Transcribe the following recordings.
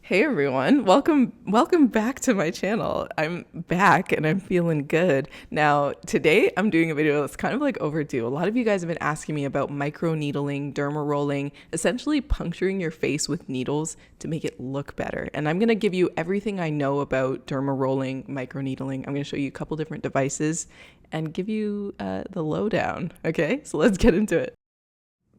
Hey everyone, welcome back to my channel. I'm back and I'm feeling good. Now, today I'm doing a video that's kind of like overdue. A lot of you guys have been asking me about microneedling, derma rolling, essentially puncturing your face with needles to make it look better. And I'm going to give you everything I know about derma rolling, microneedling. I'm going to show you a couple different devices and give you the lowdown. Okay, so let's get into it.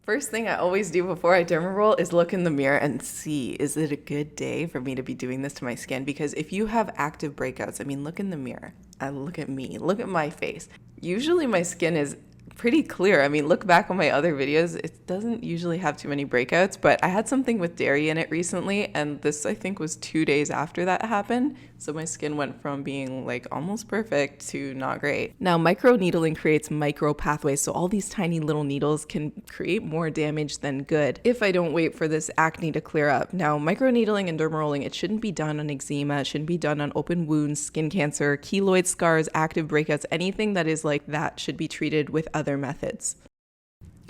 First thing I always do before I derma roll is look in the mirror and see, is it a good day for me to be doing this to my skin? Because if you have active breakouts, I mean, look in the mirror and look at me, look at my face. Usually my skin is pretty clear. I mean, look back on my other videos, it doesn't usually have too many breakouts, but I had something with dairy in it recently, and this I think was 2 days after that happened. So my skin went from being like almost perfect to not great. Now, microneedling creates micro pathways, so all these tiny little needles can create more damage than good if I don't wait for this acne to clear up. Now, microneedling and derma rolling, it shouldn't be done on eczema, it shouldn't be done on open wounds, skin cancer, keloid scars, active breakouts, anything that is like that should be treated with other methods.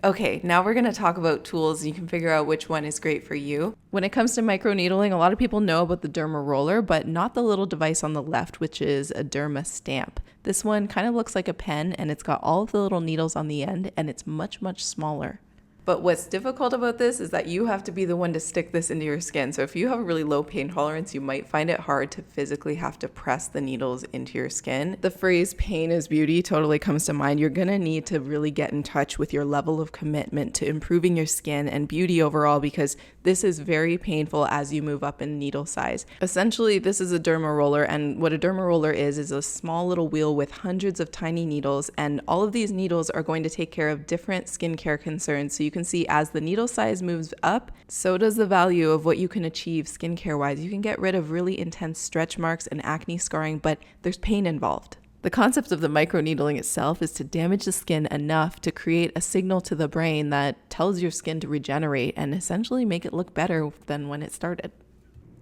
Okay, now we're going to talk about tools and you can figure out which one is great for you. When it comes to microneedling, a lot of people know about the Derma Roller, but not the little device on the left, which is a Derma stamp. This one kind of looks like a pen and it's got all of the little needles on the end and it's much, much smaller. But what's difficult about this is that you have to be the one to stick this into your skin. So if you have a really low pain tolerance, you might find it hard to physically have to press the needles into your skin. The phrase pain is beauty totally comes to mind. You're gonna need to really get in touch with your level of commitment to improving your skin and beauty overall, because this is very painful as you move up in needle size. Essentially, this is a derma roller, and what a derma roller is a small little wheel with hundreds of tiny needles, and all of these needles are going to take care of different skincare concerns. So you can see as the needle size moves up, so does the value of what you can achieve skincare wise. You can get rid of really intense stretch marks and acne scarring, but there's pain involved. The concept of the microneedling itself is to damage the skin enough to create a signal to the brain that tells your skin to regenerate and essentially make it look better than when it started.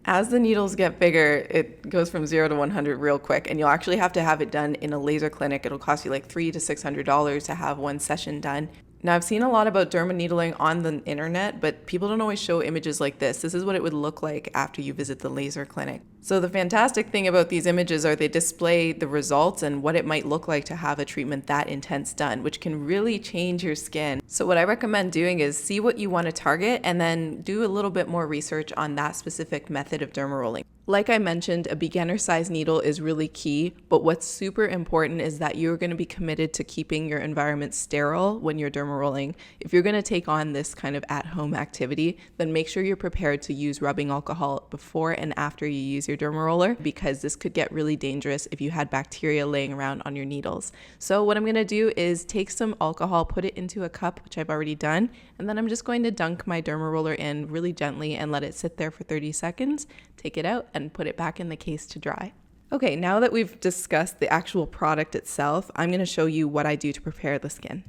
As the needles get bigger, it goes from 0 to 100 real quick, and you'll actually have to have it done in a laser clinic. It'll cost you like $300 to $600 to have one session done. Now, I've seen a lot about derma needling on the internet, but people don't always show images like this. This is what it would look like after you visit the laser clinic. So the fantastic thing about these images are they display the results and what it might look like to have a treatment that intense done, which can really change your skin. So what I recommend doing is see what you want to target and then do a little bit more research on that specific method of derma rolling. Like I mentioned, a beginner size needle is really key, but what's super important is that you're going to be committed to keeping your environment sterile when you're derma rolling. If you're going to take on this kind of at-home activity, then make sure you're prepared to use rubbing alcohol before and after you use your derma roller, because this could get really dangerous if you had bacteria laying around on your needles. So what I'm going to do is take some alcohol, put it into a cup, which I've already done, and then I'm just going to dunk my derma roller in really gently and let it sit there for 30 seconds, take it out, and put it back in the case to dry. Okay, now that we've discussed the actual product itself, I'm going to show you what I do to prepare the skin.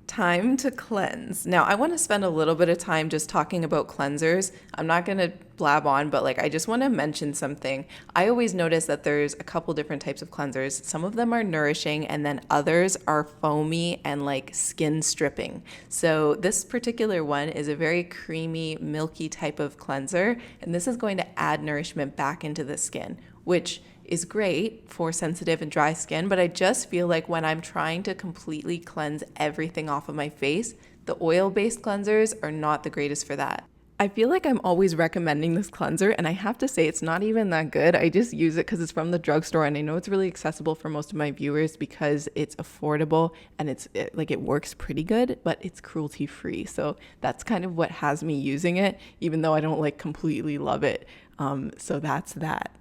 Time to cleanse. Now, I want to spend a little bit of time just talking about cleansers. I'm not going to blab on, but I just want to mention something. I always notice that there's a couple different types of cleansers. Some of them are nourishing and then others are foamy and like skin stripping. So this particular one is a very creamy, milky type of cleanser, and this is going to add nourishment back into the skin, which is great for sensitive and dry skin, but I just feel like when I'm trying to completely cleanse everything off of my face, the oil-based cleansers are not the greatest for that. I feel like I'm always recommending this cleanser, and I have to say it's not even that good. I just use it because it's from the drugstore, and I know it's really accessible for most of my viewers because it's affordable and it works pretty good, but it's cruelty-free. So that's kind of what has me using it, even though I don't completely love it. So that's that.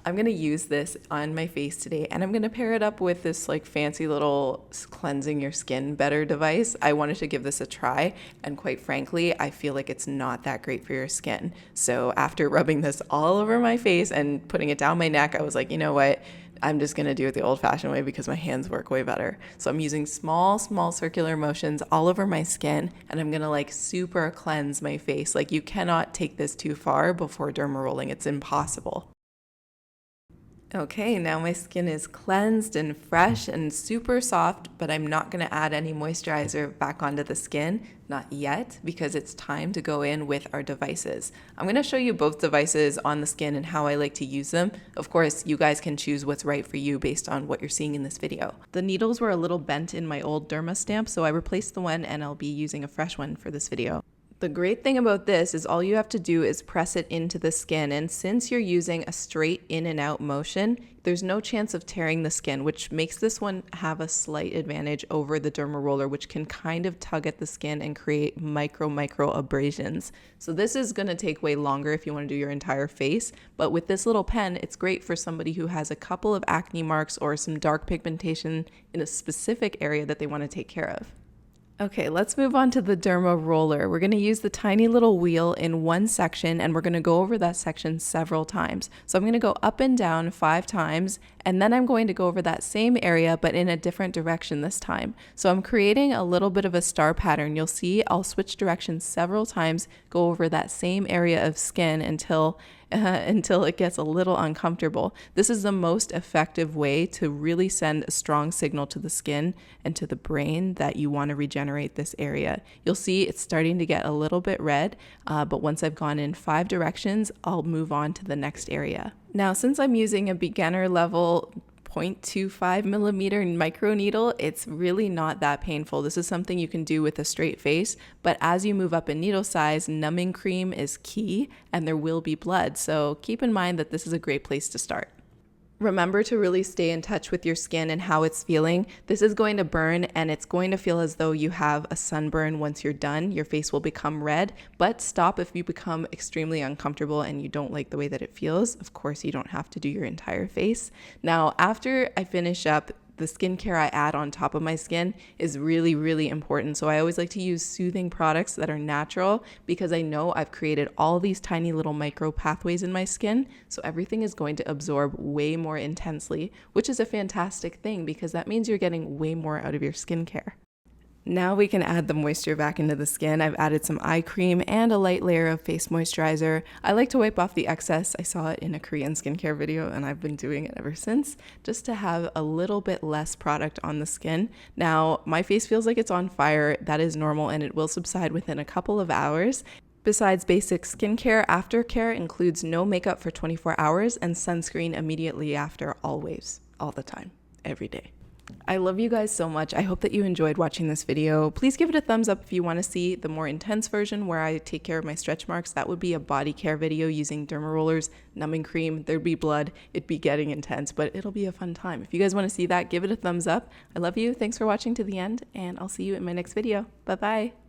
I'm going to use this on my face today, and I'm going to pair it up with this fancy little cleansing your skin better device. I wanted to give this a try, and quite frankly, I feel like it's not that great for your skin. So after rubbing this all over my face and putting it down my neck, I was like, you know what? I'm just going to do it the old-fashioned way because my hands work way better. So I'm using small circular motions all over my skin, and I'm going to super cleanse my face. You cannot take this too far before derma rolling. It's impossible. Okay, now my skin is cleansed and fresh and super soft, but I'm not going to add any moisturizer back onto the skin, not yet, because it's time to go in with our devices. I'm going to show you both devices on the skin and how I like to use them. Of course, you guys can choose what's right for you based on what you're seeing in this video. The needles were a little bent in my old Derma stamp, so I replaced the one and I'll be using a fresh one for this video. The great thing about this is all you have to do is press it into the skin, and since you're using a straight in and out motion, there's no chance of tearing the skin, which makes this one have a slight advantage over the Derma Roller, which can kind of tug at the skin and create micro abrasions. So this is going to take way longer if you want to do your entire face, but with this little pen, it's great for somebody who has a couple of acne marks or some dark pigmentation in a specific area that they want to take care of. Okay, let's move on to the Derma Roller. We're going to use the tiny little wheel in one section, and we're going to go over that section several times. So I'm going to go up and down 5 times, and then I'm going to go over that same area, but in a different direction this time. So I'm creating a little bit of a star pattern. You'll see I'll switch directions several times, go over that same area of skin until it gets a little uncomfortable. This is the most effective way to really send a strong signal to the skin and to the brain that you want to regenerate this area. You'll see it's starting to get a little bit red, but once I've gone in 5 directions, I'll move on to the next area. Now, since I'm using a beginner level 0.25 millimeter microneedle, it's really not that painful. This is something you can do with a straight face, but as you move up in needle size, numbing cream is key and there will be blood. So keep in mind that this is a great place to start. Remember to really stay in touch with your skin and how it's feeling. This is going to burn and it's going to feel as though you have a sunburn once you're done. Your face will become red, but stop if you become extremely uncomfortable and you don't like the way that it feels. Of course, you don't have to do your entire face. Now, after I finish up, the skincare I add on top of my skin is really, really important. So I always like to use soothing products that are natural because I know I've created all these tiny little micro pathways in my skin. So everything is going to absorb way more intensely, which is a fantastic thing because that means you're getting way more out of your skincare. Now we can add the moisture back into the skin. I've added some eye cream and a light layer of face moisturizer. I like to wipe off the excess. I saw it in a Korean skincare video and I've been doing it ever since, just to have a little bit less product on the skin. Now, my face feels like it's on fire. That is normal and it will subside within a couple of hours. Besides basic skincare, aftercare includes no makeup for 24 hours and sunscreen immediately after, always, all the time, every day. I love you guys so much. I hope that you enjoyed watching this video. Please give it a thumbs up if you want to see the more intense version where I take care of my stretch marks. That would be a body care video using derma rollers, numbing cream, there'd be blood, it'd be getting intense, but it'll be a fun time. If you guys want to see that, give it a thumbs up. I love you. Thanks for watching to the end, and I'll see you in my next video. Bye-bye.